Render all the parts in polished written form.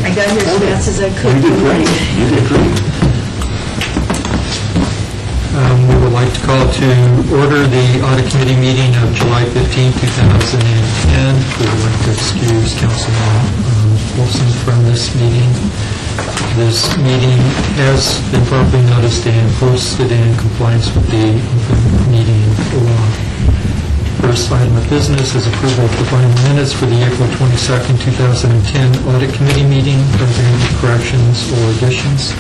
I got here as fast as I could. You did great. You did great. We would like to call to order the Audit Committee meeting of July 15, 2010. We would like to excuse Councilman Wilson from this meeting. This meeting has been properly noticed and posted in compliance with the open meeting law. First item of business is approval of the final minutes for the April 22nd, 2010 Audit Committee meeting. Are there any corrections or additions?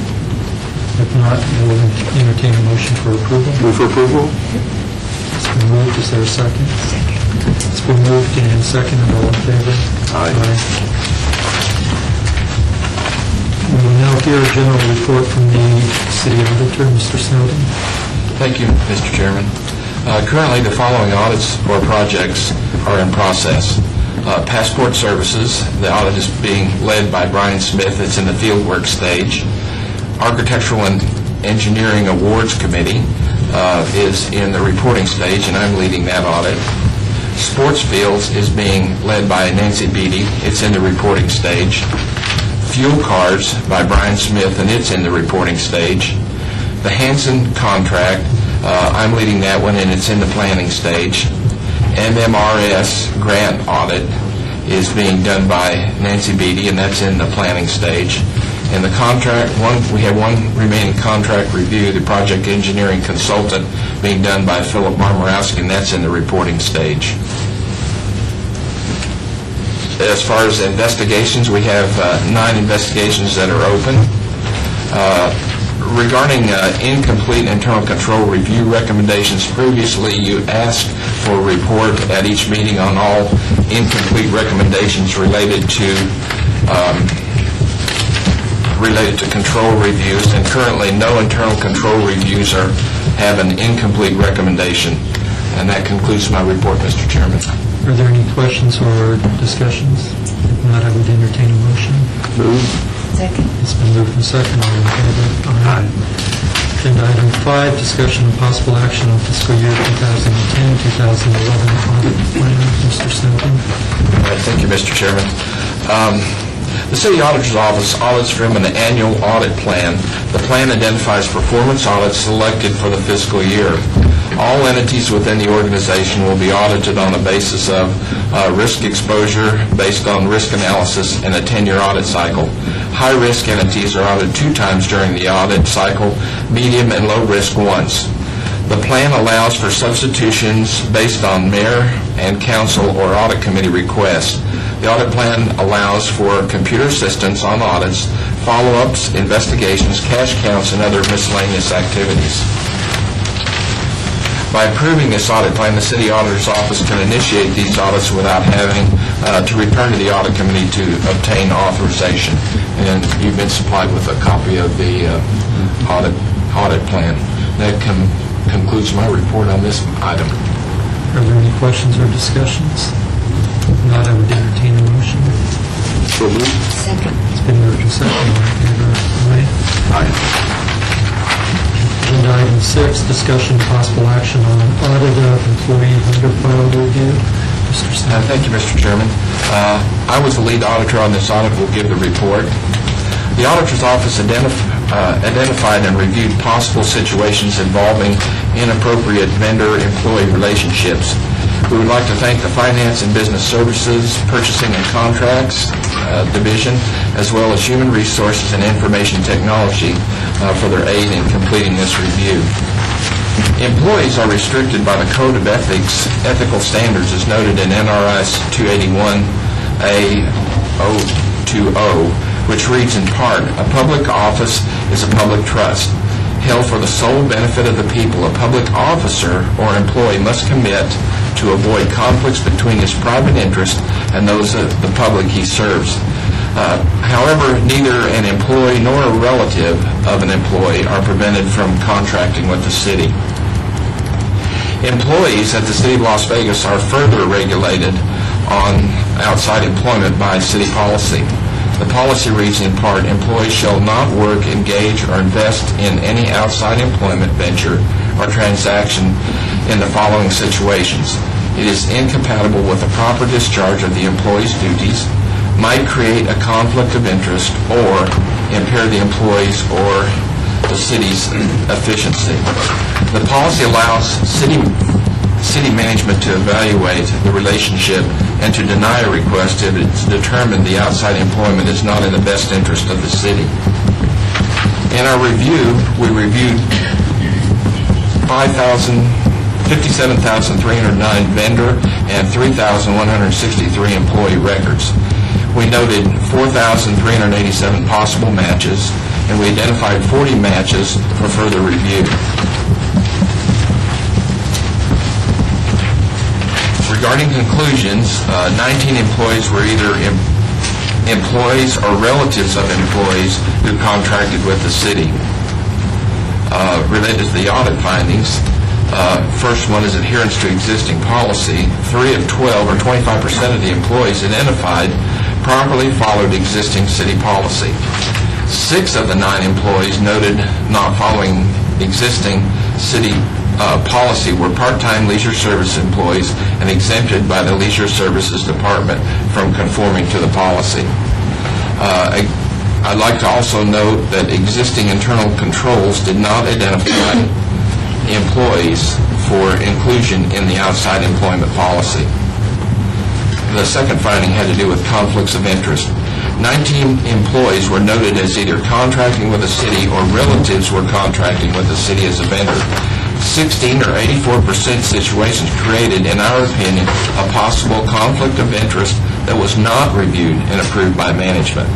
If not, I will entertain a motion for approval. Move for approval? It's been moved. Is there a second? Second. It's been moved and seconded. All in favor? Aye. We will now hear a general report from the City Auditor, Mr. Snowden. Thank you, Mr. Chairman. Currently, the following audits or projects are in process. Passport Services, the audit is being led by Brian Smith. It's in the fieldwork stage. Architectural and Engineering Awards Committee is in the reporting stage, and I'm leading that audit. Sports Fields is being led by Nancy Beatty. It's in the reporting stage. Fuel Cards by Brian Smith, and it's in the reporting stage. The Hansen contract, I'm leading that one, and it's in the planning stage. MMRS grant audit is being done by Nancy Beatty, and that's in the planning stage. And the contract, we have one remaining contract review, the project engineering consultant, being done by Philip Marmorowski, and that's in the reporting stage. As far as investigations, we have 9 investigations that are open. Regarding incomplete internal control review recommendations, previously you asked for a report at each meeting on all incomplete recommendations related to control reviews, and currently no internal control reviews have an incomplete recommendation. And that concludes my report, Mr. Chairman. Are there any questions or discussions? If not, I would entertain a motion. Move. Second. It's been moved and seconded. All in favor? Aye. Agenda item 5, discussion and possible action on fiscal year 2010-2011 audit plan. Mr. Snowden. All right, thank you, Mr. Chairman. The City Auditor's Office audits from an annual audit plan. The plan identifies performance audits selected for the fiscal year. All entities within the organization will be audited on the basis of risk exposure based on risk analysis in a 10-year audit cycle. High-risk entities are audited 2 times during the audit cycle, medium and low-risk once. The plan allows for substitutions based on mayor and council or audit committee requests. The audit plan allows for computer assistance on audits, follow-ups, investigations, cash counts, and other miscellaneous activities. By approving this audit plan, the City Auditor's Office can initiate these audits without having to return to the Audit Committee to obtain authorization. And you've been supplied with a copy of the audit plan. That concludes my report on this item. Are there any questions or discussions? If not, I would entertain a motion. So move. Second. It's been moved and seconded. All in favor? Aye. Aye. Agenda item 6, discussion and possible action on an audit of employee vendor file review. Mr. Snowden. Thank you, Mr. Chairman. I was the lead auditor on this audit. Will give the report. The Auditor's Office identified and reviewed possible situations involving inappropriate vendor-employee relationships. We would like to thank the Finance and Business Services, Purchasing and Contracts Division, as well as Human Resources and Information Technology for their aid in completing this review. Employees are restricted by the Code of Ethical Standards as noted in NRS 281A020, which reads in part, a public office is a public trust. Held for the sole benefit of the people, a public officer or employee must commit to avoid conflicts between his private interest and those of the public he serves. However, neither an employee nor a relative of an employee are prevented from contracting with the city. Employees at the City of Las Vegas are further regulated on outside employment by city policy. The policy reads in part, employees shall not work, engage, or invest in any outside employment venture or transaction in the following situations. It is incompatible with the proper discharge of the employee's duties, might create a conflict of interest or impair the employees or the city's efficiency. The policy allows city management to evaluate the relationship and to deny a request if it's determined the outside employment is not in the best interest of the city. In our review, we reviewed 57,309 vendor and 3,163 employee records. We noted 4,387 possible matches, and we identified 40 matches for further review. Regarding conclusions, 19 employees were either employees or relatives of employees who contracted with the city. Related to the audit findings, first one is adherence to existing policy. 3 of 12, or 25% of the employees identified, properly followed existing city policy. 6 of the 9 employees noted not following existing city policy were part-time leisure service employees and exempted by the Leisure Services Department from conforming to the policy. I'd like to also note that existing internal controls did not identify employees for inclusion in the outside employment policy. The second finding had to do with conflicts of interest. 19 employees were noted as either contracting with the city or relatives were contracting with the city as a vendor. 16 or 84% situations created, in our opinion, a possible conflict of interest that was not reviewed and approved by management.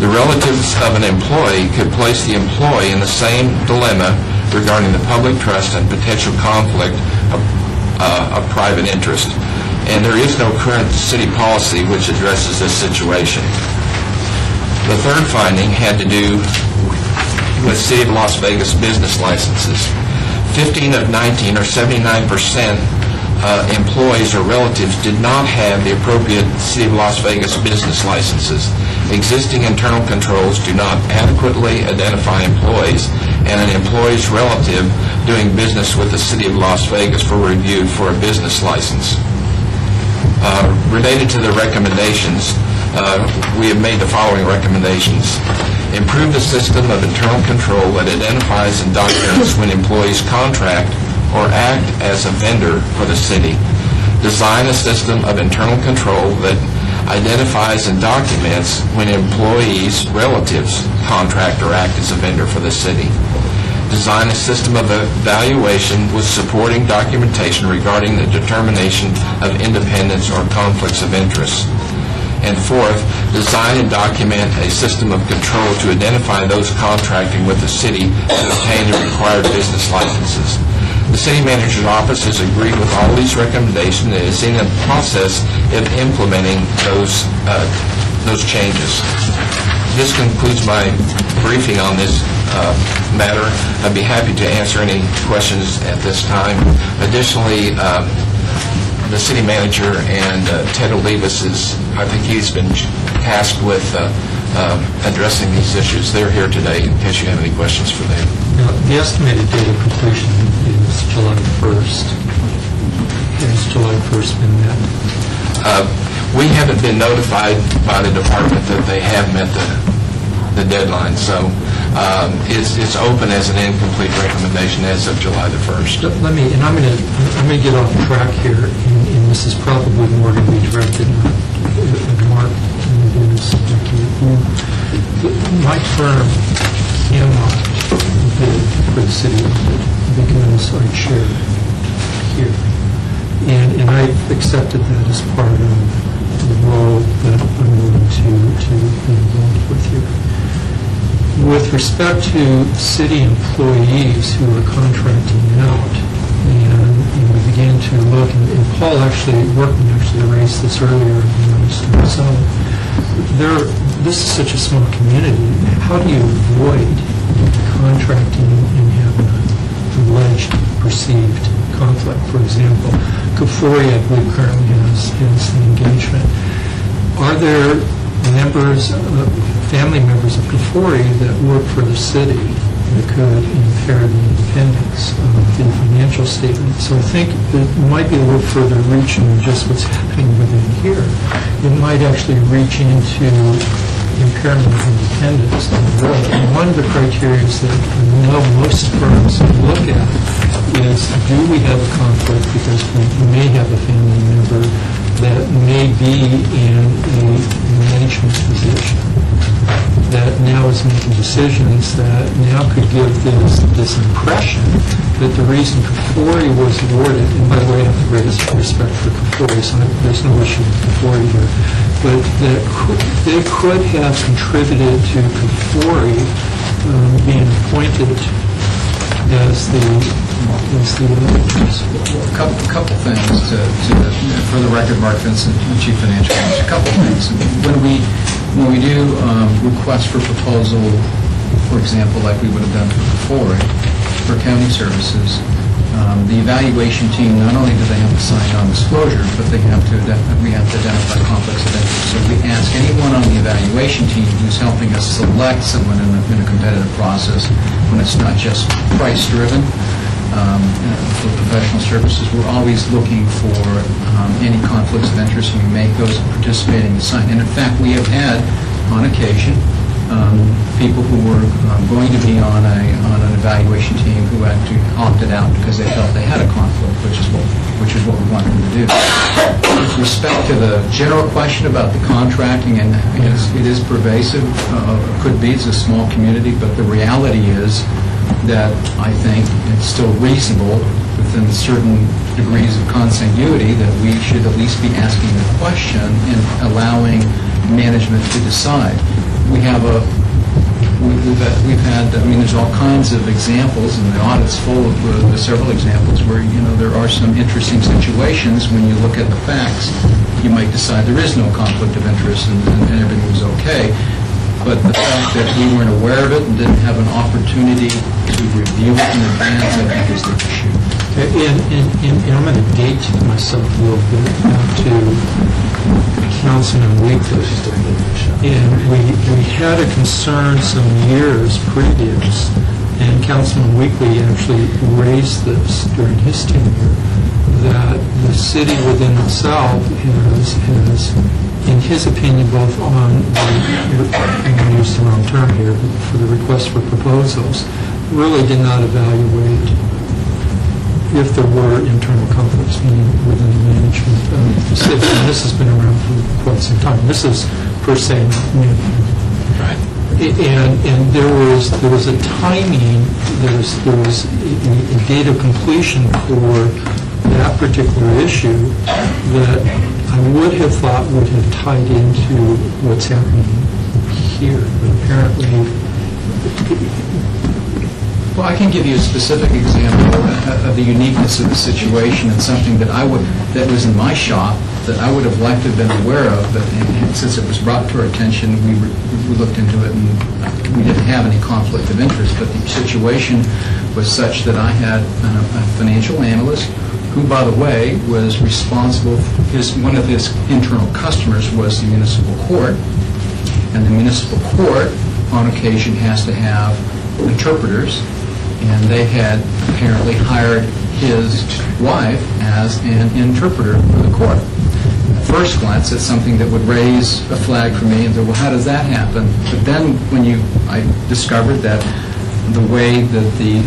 The relatives of an employee could place the employee in the same dilemma regarding the public trust and potential conflict of private interest. And there is no current city policy which addresses this situation. The third finding had to do with City of Las Vegas business licenses. 15 of 19, or 79%, employees or relatives did not have the appropriate City of Las Vegas business licenses. Existing internal controls do not adequately identify employees, and an employee's relative doing business with the City of Las Vegas for review for a business license. Related to the recommendations, we have made the following recommendations. Improve the system of internal control that identifies and documents when employees contract or act as a vendor for the city. Design a system of internal control that identifies and documents when employees' relatives contract or act as a vendor for the city. Design a system of evaluation with supporting documentation regarding the determination of independence or conflicts of interest. And fourth, design and document a system of control to identify those contracting with the city to obtain the required business licenses. The city manager's office has agreed with all these recommendations and is in the process of implementing those changes. This concludes my briefing on this matter. I'd be happy to answer any questions at this time. Additionally, the city manager and Ted Olivas I think he's been tasked with addressing these issues. They're here today in case you have any questions for them. Now, the estimated date of completion is July 1st. Has July 1st been met? We haven't been notified by the department that they have met the deadline, so it's open as an incomplete recommendation as of July the 1st. Let me, and I'm going to get off track here, and this is probably more going to be directed at Mark and Dennis. My firm cannot bid for the city because I chair here, and I've accepted that as part of the role that I'm willing to be involved with here. With respect to city employees who are contracting out, and we began to look, and Paul Workman actually raised this earlier, so this is such a small community. How do you avoid contracting and having an alleged perceived conflict? For example, Kafori, I believe, currently has the engagement. Are there family members of Kafori that work for the city that could impair the independence of the financial statement. So I think it might be a little further reaching than just what's happening within here. It might actually reach into impairment of independence down the road. And one of the criteria that I know most firms look at is, do we have a conflict because we may have a family member that may be in a management position that now is making decisions that now could give this impression that the reason Kafori was awarded, and by the way, I have the greatest respect for Kafori, so there's no issue with Kafori here, but that they could have contributed to Kafori being appointed as the auditors. A couple things for the record, Mark Vincent, Chief Financial Officer. A couple things. When we do requests for proposal, for example, like we would have done for county services, the evaluation team, not only do they have to sign non-disclosure, but we have to identify conflicts of interest. So we ask anyone on the evaluation team who's helping us select someone in a competitive process, when it's not just price-driven, for professional services, we're always looking for any conflicts of interest, and we make those participating to sign. And in fact, we have had, on occasion, people who were going to be on an evaluation team who actually opted out because they felt they had a conflict, which is what we want them to do. With respect to the general question about the contracting, and it is pervasive, could be, it's a small community, but the reality is that I think it's still reasonable within certain degrees of consanguinity that we should at least be asking the question and allowing management to decide. We've had, I mean, there's all kinds of examples, and the audit's full of several examples where, there are some interesting situations when you look at the facts. You might decide there is no conflict of interest and everything was okay. But the fact that we weren't aware of it and didn't have an opportunity to review it in advance, I think, is the issue. And I'm going to date myself a little bit to Councilman Weekly. And we had a concern some years previous, and Councilman Weekly actually raised this during his tenure, that the city within itself has, in his opinion, both on I'm going to use the wrong term here, but for the request for proposals, really did not evaluate if there were internal conflicts, meaning within the management of the city. And this has been around for quite some time. This is per se not new. Right. And there was a timing, there was a date of completion for that particular issue that I would have thought would have tied into what's happening here, but apparently... Well, I can give you a specific example of the uniqueness of the situation and something that was in my shop that I would have liked to have been aware of, but since it was brought to our attention, we looked into it and we didn't have any conflict of interest. But the situation was such that I had a financial analyst who, by the way, was responsible, one of his internal customers was the municipal court, and the municipal court, on occasion, has to have interpreters, and they had apparently hired his wife as an interpreter for the court. At first glance, it's something that would raise a flag for me, and say, well, how does that happen? But then I discovered that the way that the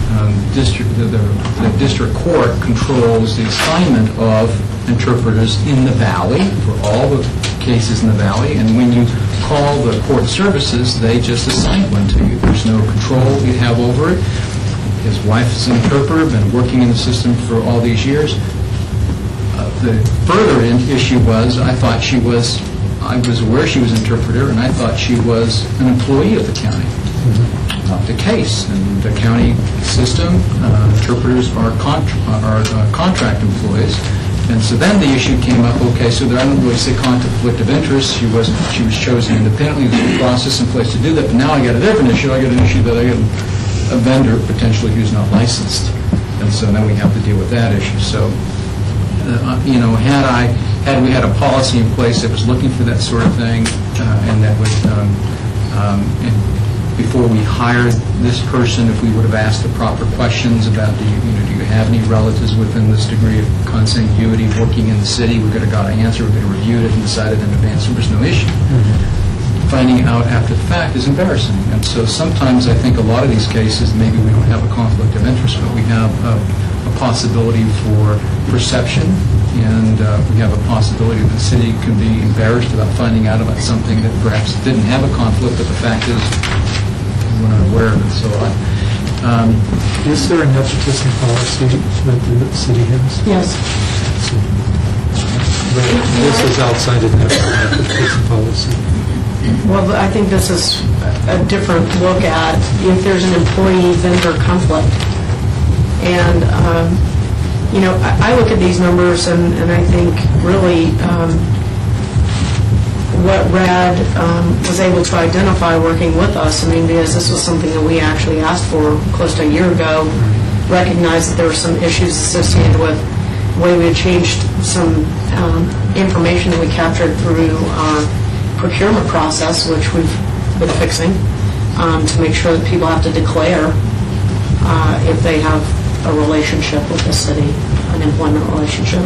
district court controls the assignment of interpreters in the valley for all the cases in the valley, and when you call the court services, they just assign one to you. There's no control you have over it. His wife is an interpreter, been working in the system for all these years. The further issue was, I was aware she was an interpreter, and I thought she was an employee of the county. Not the case. In the county system, interpreters are contract employees. And so then the issue came up, okay, so I don't really say conflict of interest. She was chosen independently. There's a process in place to do that. But now I got a different issue. I got an issue that I got a vendor potentially who's not licensed. And so then we have to deal with that issue. So, had we had a policy in place that was looking for that sort of thing, and that would, before we hired this person, if we would have asked the proper questions about, do you have any relatives within this degree of consanguinity working in the city, we could have got an answer, we could have reviewed it and decided in advance there was no issue. Finding out after the fact is embarrassing. And so sometimes I think a lot of these cases, maybe we don't have a conflict of interest, but we have a possibility for perception, and we have a possibility that the city could be embarrassed about finding out about something that perhaps didn't have a conflict, but the fact is we're not aware of it. So Is there a nepotism policy that the city has? Yes. But this is outside of that nepotism policy. Well, I think this is a different look at if there's an employee-vendor conflict. And, I look at these numbers and I think really what RAD was able to identify working with us, because this was something that we actually asked for close to a year ago, recognized that there were some issues associated with the way we had changed some information that we captured through our procurement process, which we've been fixing, to make sure that people have to declare if they have a relationship with the city, an employment relationship.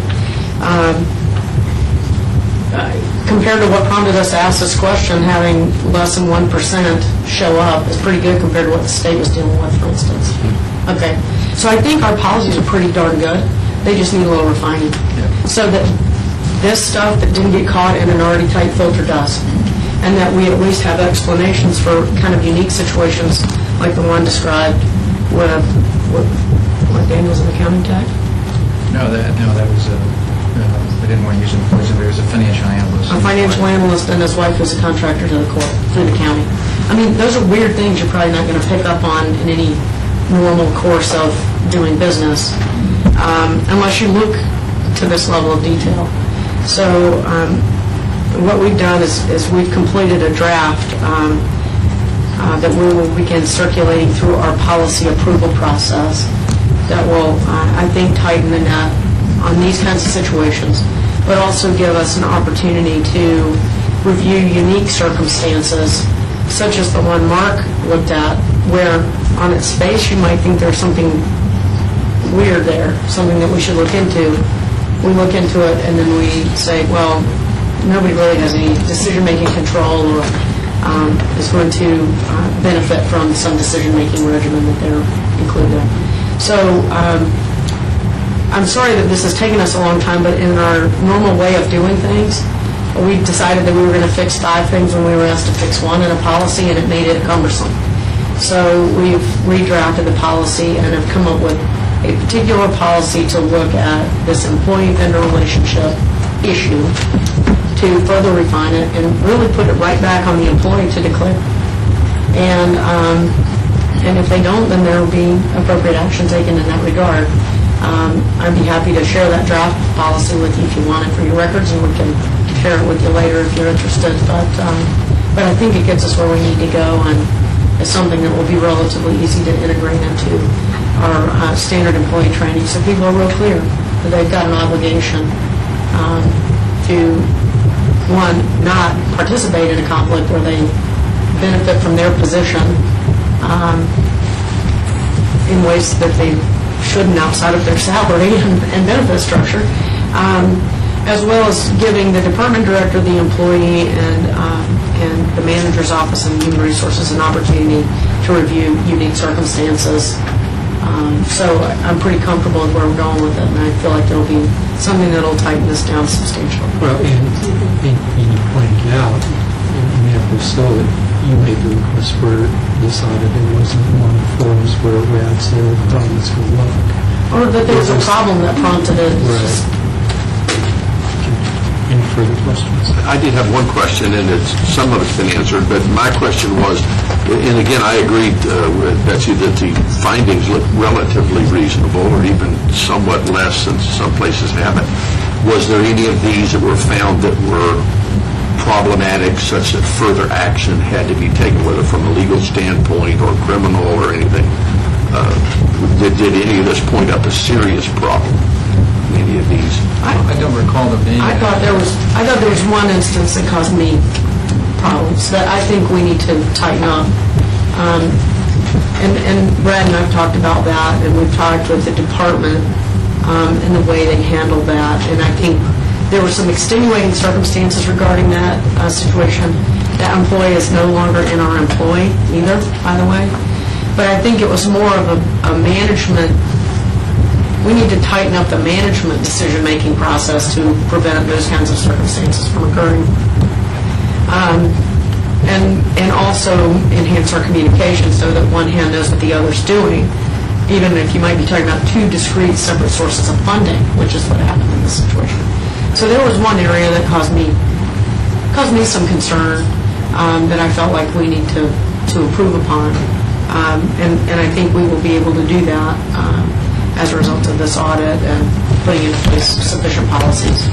Compared to what prompted us to ask this question, having less than 1% show up is pretty good compared to what the state was dealing with, for instance. Okay, so I think our policies are pretty darn good. They just need a little refining. So that this stuff that didn't get caught in an already tight filter does, and that we at least have explanations for kind of unique situations like the one described with what Daniel's an accounting tech? No, that was I didn't want to use it because there was a financial analyst. A financial analyst and his wife was a contractor to the court, through the county. Those are weird things you're probably not going to pick up on in any normal course of doing business, unless you look to this level of detail. So what we've done is we've completed a draft that we will begin circulating through our policy approval process that will, I think, tighten the net on these kinds of situations, but also give us an opportunity to review unique circumstances, such as the one Mark looked at, where on its face you might think there's something weird there, something that we should look into. We look into it and then we say, well, nobody really has any decision-making control or is going to benefit from some decision-making regimen that they're included in. So I'm sorry that this has taken us a long time, but in our normal way of doing things, we decided that we were going to fix 5 things when we were asked to fix 1 in a policy, and it made it cumbersome. So we've redrafted the policy and have come up with a particular policy to look at this employee-vendor relationship issue, to further refine it and really put it right back on the employee to declare. And if they don't, then there will be appropriate action taken in that regard. I'd be happy to share that draft policy with you if you want it for your records, and we can share it with you later if you're interested. But I think it gets us where we need to go, and it's something that will be relatively easy to integrate into our standard employee training, so people are real clear that they've got an obligation to, one, not participate in a conflict where they benefit from their position in ways that they shouldn't outside of their salary and benefit structure, as well as giving the department director, the employee, and the manager's office and human resources an opportunity to review unique circumstances. So I'm pretty comfortable with where we're going with it, and I feel like there'll be something that'll tighten this down substantially. Well, and you pointed out, in the so that you made the request for this audit, it wasn't one of the forms where RAD said how this would look. Or that there was a problem that prompted it. Right. Any further questions? I did have one question, and some of it's been answered, but my question was, and again, I agreed with Betsy that the findings look relatively reasonable, or even somewhat less than some places haven't. Was there any of these that were found that were problematic, such that further action had to be taken, whether from a legal standpoint or criminal or anything? Did any of this point up a serious problem? Any of these? I don't recall there being. I thought there was one instance that caused me problems that I think we need to tighten up. And Brad and I've talked about that, and we've talked with the department and the way they handled that. And I think there were some extenuating circumstances regarding that situation. That employee is no longer in our employ either, by the way. But I think it was more of a management, we need to tighten up the management decision-making process to prevent those kinds of circumstances from occurring. And also enhance our communication so that one hand knows what the other's doing, even if you might be talking about two discrete separate sources of funding, which is what happened in this situation. So there was one area that caused me some concern that I felt like we need to improve upon. And I think we will be able to do that as a result of this audit and putting into place sufficient policies.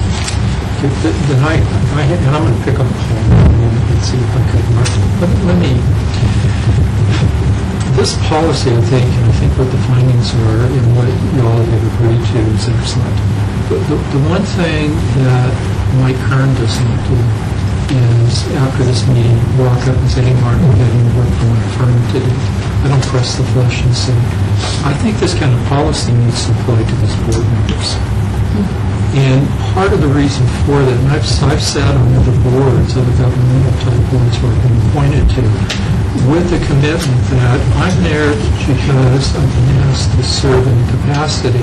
Then and I'm going to pick up the whole and see if I could, Mark. Let me, this policy, I think what the findings are and what you all have agreed to is excellent. The one thing that Mike Kern does not do is, after this meeting, walk up and say, hey, Mark, we're getting work for my firm to do. I don't press the flesh and say, I think this kind of policy needs to apply to these board members. And part of the reason for that, and I've sat on other boards, other governmental type boards where I've been appointed to, with the commitment that I'm there because I've been asked to serve in capacity,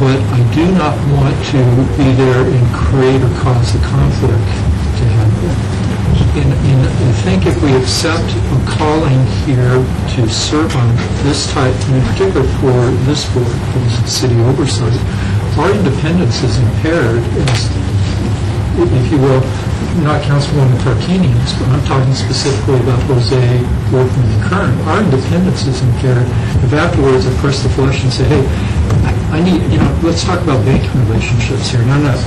but I do not want to be there and create or cause a conflict to happen. And I think if we accept a calling here to serve on this type, in particular for this board, for the city oversight, our independence is impaired, if you will, not Councilwoman Tarkinian's, but I'm talking specifically about Jose, Workman, and Kern. Our independence is impaired if afterwards I press the flesh and say, hey, I need, let's talk about banking relationships here. And I'm not,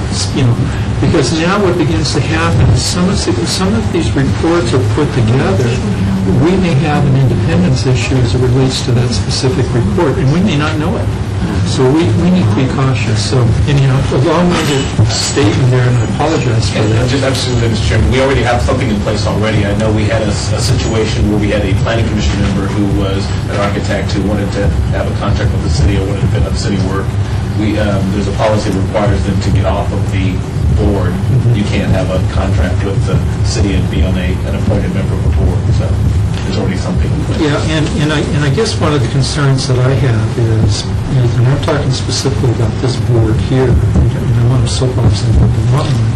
because now what begins to happen is some of these reports are put together. We may have an independence issue as it relates to that specific report, and we may not know it. So we need to be cautious. So, anyhow, a long-winded statement there, and I apologize for that. Just absolutely, Mr. Chairman. We already have something in place already. I know we had a situation where we had a planning commission member who was an architect who wanted to have a contract with the city or wanted to fit up city work. There's a policy that requires them to get off of the board. You can't have a contract with the city and be on an appointed member of the board. So there's already something in place. Yeah, and I guess one of the concerns that I have is, and I'm talking specifically about this board here, and I want to soapbox and the wrong one.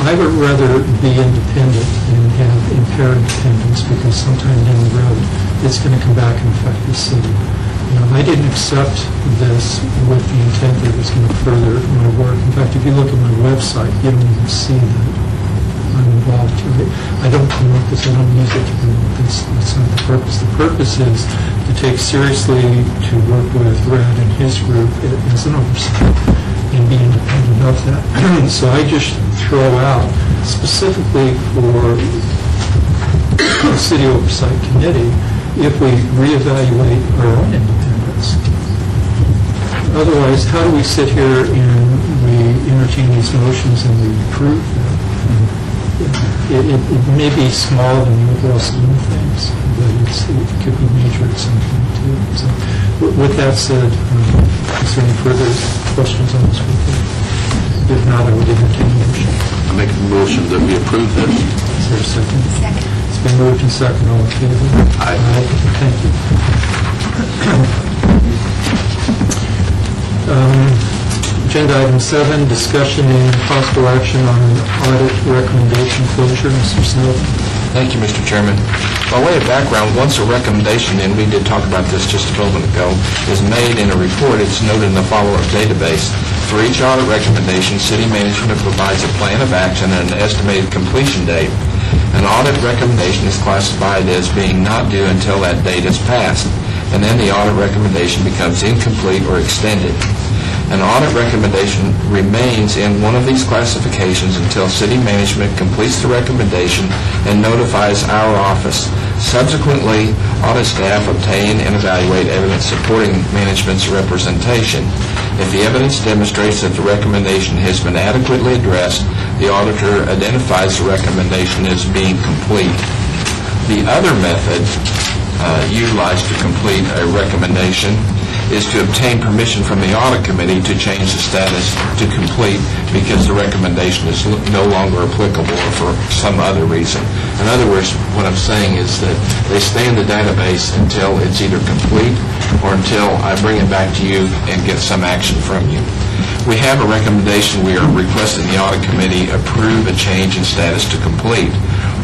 I would rather be independent and have impaired independence because sometime down the road it's going to come back and affect the city. I didn't accept this with the intent that it was going to further my work. In fact, if you look at my website, you don't even see that I'm involved. I don't promote this. I don't use it to promote this. That's not the purpose. The purpose is to take seriously to work with Brad and his group as an oversight and be independent of that. So I just throw out specifically for the City Oversight Committee if we reevaluate our own independence. Otherwise, how do we sit here and we entertain these motions and we approve them? It may be small in the overall scheme of things, but it could be major at some point too. So, with that said, is there any further questions on this report? If not, I would entertain a motion. I make a motion that we approve this. Is there a second? Second. It's been moved and second. All in favor? Aye. Thank you. Agenda item 7, discussion and possible action on audit recommendation closure. Mr. Snowden. Thank you, Mr. Chairman. By way of background, once a recommendation, and we did talk about this just a moment ago, is made in a report, it's noted in the follow-up database. For each audit recommendation, city management provides a plan of action and an estimated completion date. An audit recommendation is classified as being not due until that date is passed, and then the audit recommendation becomes incomplete or extended. An audit recommendation remains in one of these classifications until city management completes the recommendation and notifies our office. Subsequently, audit staff obtain and evaluate evidence supporting management's representation. If the evidence demonstrates that the recommendation has been adequately addressed, the auditor identifies the recommendation as being complete. The other method utilized to complete a recommendation is to obtain permission from the audit committee to change the status to complete because the recommendation is no longer applicable or for some other reason. In other words, what I'm saying is that they stay in the database until it's either complete or until I bring it back to you and get some action from you. We have a recommendation. We are requesting the audit committee approve a change in status to complete.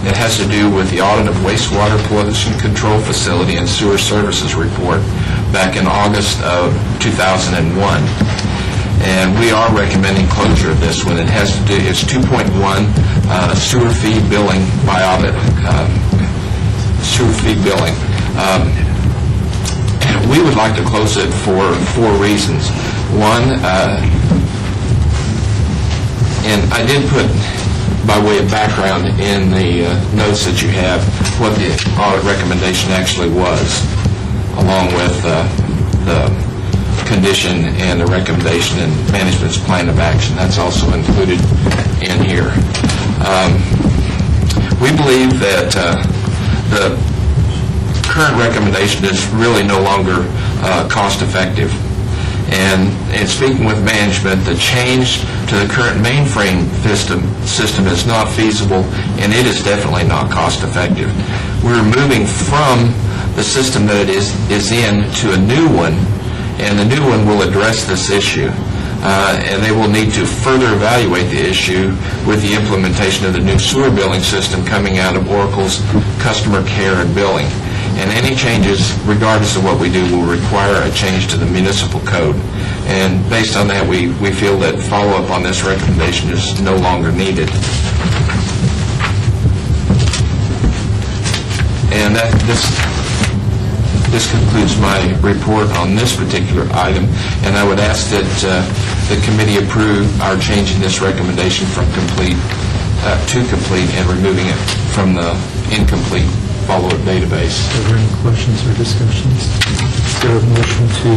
It has to do with the audit of wastewater pollution control facility and sewer services report back in August of 2001. And we are recommending closure of this one. It has to do, it's 2.1 sewer fee billing by audit, sewer fee billing. We would like to close it for 4 reasons. One, and I did put, by way of background in the notes that you have, what the audit recommendation actually was, along with the condition and the recommendation and management's plan of action. That's also included in here. We believe that the current recommendation is really no longer cost-effective. And in speaking with management, the change to the current mainframe system is not feasible, and it is definitely not cost-effective. We're moving from the system that it is in to a new one, and the new one will address this issue. And they will need to further evaluate the issue with the implementation of the new sewer billing system coming out of Oracle's customer care and billing. And any changes, regardless of what we do, will require a change to the municipal code. And based on that, we feel that follow-up on this recommendation is no longer needed. And this concludes my report on this particular item, and I would ask that the committee approve our changing this recommendation from complete to complete and removing it from the incomplete follow-up database. Are there any questions or discussions? Is there a motion to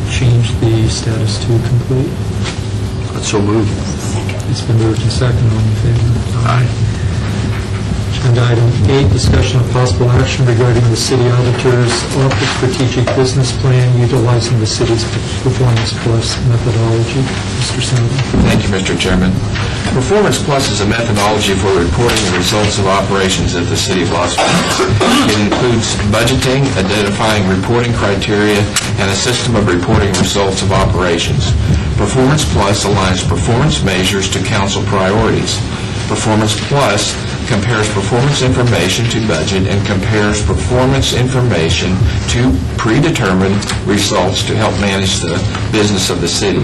change the status to complete? So moved. It's been moved and seconded. All in favor? Aye. Agenda item 8, discussion of possible action regarding the city auditor's office strategic business plan utilizing the city's Performance Plus methodology. Mr. Senator. Thank you, Mr. Chairman. Performance Plus is a methodology for reporting the results of operations at the City of Las Vegas. It includes budgeting, identifying reporting criteria, and a system of reporting results of operations. Performance Plus aligns performance measures to council priorities. Performance Plus compares performance information to budget and compares performance information to predetermined results to help manage the business of the city.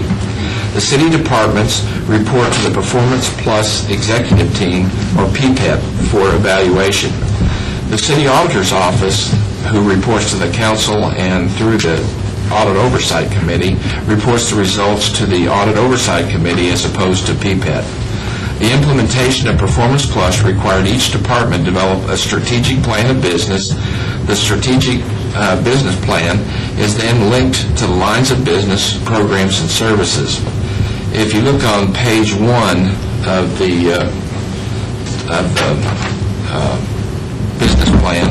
The city departments report to the Performance Plus Executive Team, or PPEP, for evaluation. The City Auditor's Office, who reports to the council and through the Audit Oversight Committee, reports the results to the Audit Oversight Committee as opposed to PPEP. The implementation of Performance Plus required each department develop a strategic plan of business. The strategic business plan is then linked to the lines of business, programs, and services. If you look on page 1 of the business plan,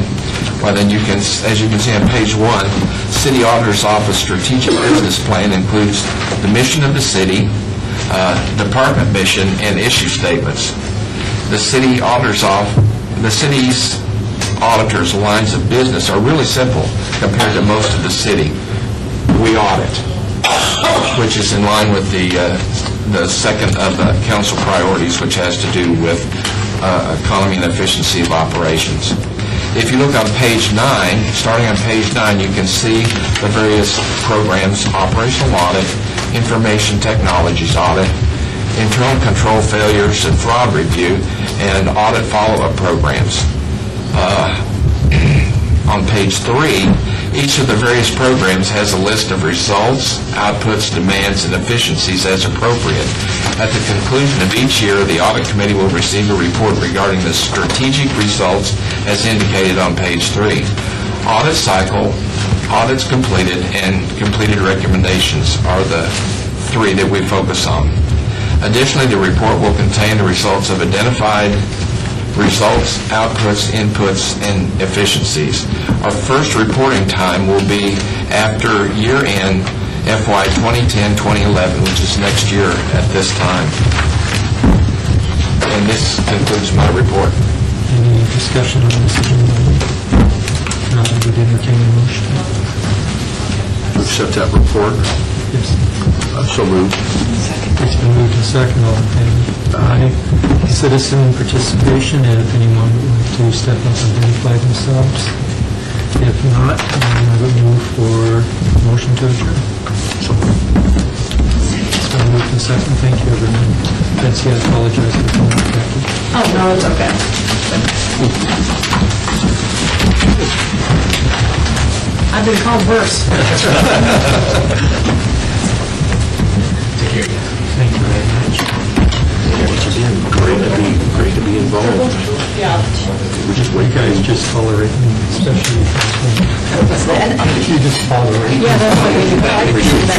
well, then you can, as you can see on page 1, City Auditor's Office Strategic Business Plan includes the mission of the city, department mission, and issue statements. The City Auditor's Office, the city's auditors' lines of business are really simple compared to most of the city. We audit, which is in line with the second of the council priorities, which has to do with economy and efficiency of operations. If you look on page 9, starting on page 9, you can see the various programs: operational audit, information technologies audit, internal control failures and fraud review, and audit follow-up programs. On page 3, each of the various programs has a list of results, outputs, demands, and efficiencies as appropriate. At the conclusion of each year, the Audit Committee will receive a report regarding the strategic results as indicated on page 3. Audit cycle, audits completed, and completed recommendations are the 3 that we focus on. Additionally, the report will contain the results of identified results, outputs, inputs, and efficiencies. Our first reporting time will be after year-end FY 2010-2011, which is next year at this time. And this concludes my report. Any discussion on this agenda? Not, I would entertain a motion. To accept that report, Yes. so moved. It's been moved and second, all in favor? Aye. Citizen participation, and if anyone would like to step up and identify themselves. If not, I would move for motion to adjourn. It's been moved and second, thank you, everyone. Betsy, I apologize for calling you Becky. Oh, no, it's okay. I've been called worse. Thank you very much. Great to be involved. Yeah. We're just You waiting. guys just tolerate me, especially if it's me. You just tolerate me. Yeah, that's what we do. I appreciate that.